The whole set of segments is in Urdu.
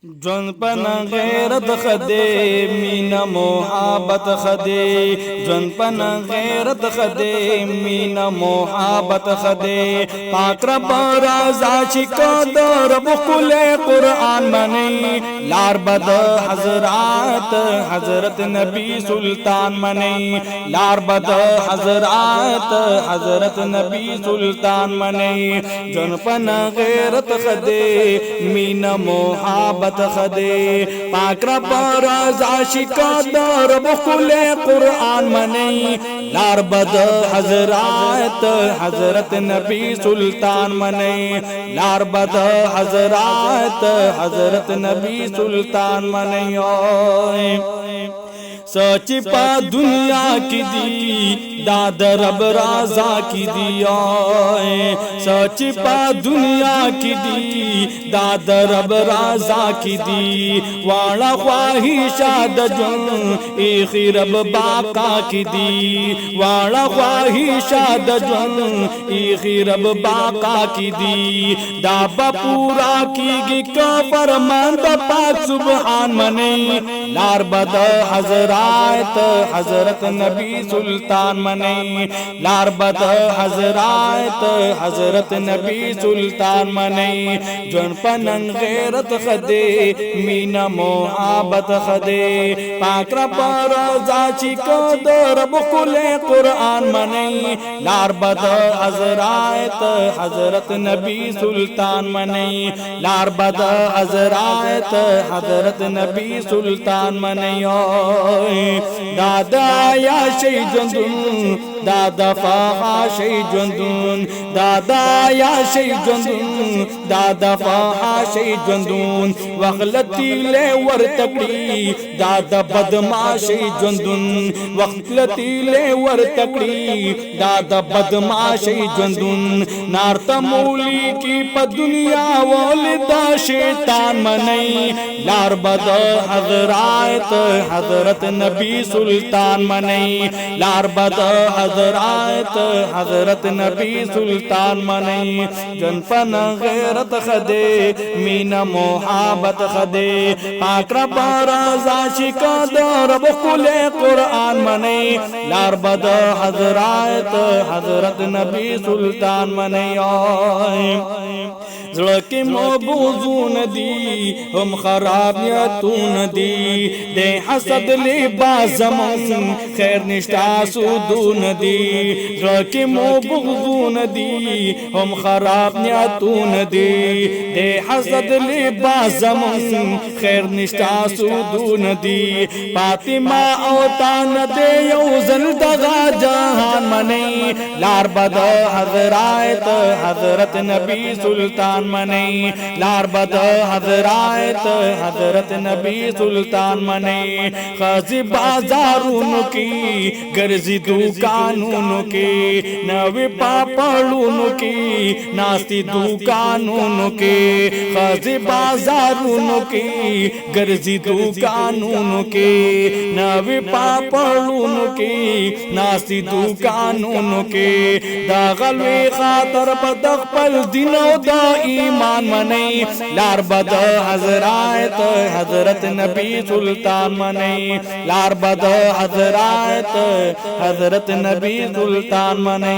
جون پن غیرت خدے مینا محبت خدے جون پن غیرت خدے مینا محبت خدے پاک رب رضا شکا رب کل قرآن منی لار بد حضرات حضرت نبی سلطان منی لار بد حضرات حضرت نبی سلطان منی جون پن غیرت خدے مینا محبت خدے پاک رب رضا شکا رب کل قرآن منی لار بد حضرات حضرت نبی سلطان منی لار بد حضرات حضرت نبی سلطان منی سچ پا دنیا کی دی داد رب رضا کی دی سچ پا دنیا کی دی داد رب رضا کی دی والا خواہشات جن ایخی رب باقا کی دی والا خواہشات جن ایخی رب باقا کی دی دابا پورا کی گی کا فرمان دا پاک سبحان منی لار بد حضرات حضرت نبی سلطان منی لار بد حضرات حضرت نبی سلطان منی جون پنن غیرت خدے مینا محبت خدے پاک رب رضا شکا رب کل قرآن منی لار بد حضرات حضرت نبی سلطان منی لار بد حضرات حضرت نبی سلطان منی دادا یا شی جندون دادا فاها شی جندون دادا یا شی جندون دادا فاها شی جندون وغلطی لے ور تکڑی دادا بدماشی جندون وغلطی لے ور تکڑی دادا بدماشی جندون نارتا مولی کی پا دنیا والدہ شیطان منی لار بد حضرات حضرت نبی سلطان منی لار بد حضرات حضرت نبی سلطان منی جن پن غیرت خدے مینا محبت خدے پاک رب رضا شکا رب کل قرآن منی لار بد حضرات حضرت نبی سلطان منی زڑکی موبوزون دی ہم خراب نیتون دی دے حسد لی بازمون خیر نشتا سودون دی زڑکی موبوزون دی ہم خراب نیتون دی دے حسد لی بازمون خیر نشتا سودون دی فاطمہ اوتان دے یوزن دغا جہان منی لار بد حضرات حضرت نبی سلطان منی لار بد حضرات حضرت نبی سلطان منی خازی بازارون کی گرزی دکانون کی نوی پاپڑون کی ناستی دکانون کی خازی بازارون کی گرزی دکانون کی نوی پاپڑون کی ناستی دکانون کی دا غلوی خاطر بدخ پل دینو دا ایمان منی لار بد حضرات حضرت نبی سلطان منی لار بد حضرات حضرت نبی سلطان منی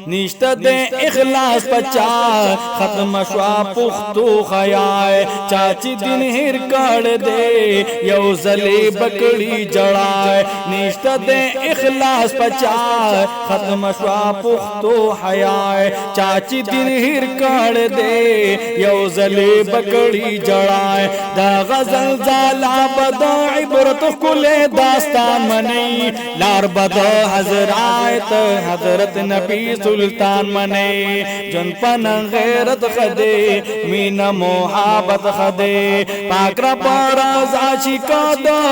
نشتا دے اخلاص پچا ختم شوا پختو خیائے چاچی دن ہر کڑ دے یو زلی بکڑی جڑائے نشتا دے اخلاص پچا ختم شوا پختو خیائے چاچی دن ہر کڑ دے یو زلی بکڑی جڑائے دا غزل زالا بدا عبرت کل داستان منی لار بدا حضرات حضرت نبی سلطان منی جن پن غیرت خدے مینا محبت خدے پاک رب رضا شکا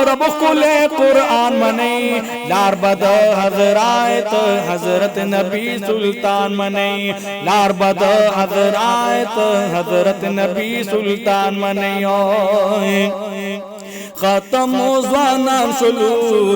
رب کل قرآن منی لار بد حضرات حضرت نبی سلطان منی لار بد حضرات حضرت نبی سلطان منی ختم زوانان شلو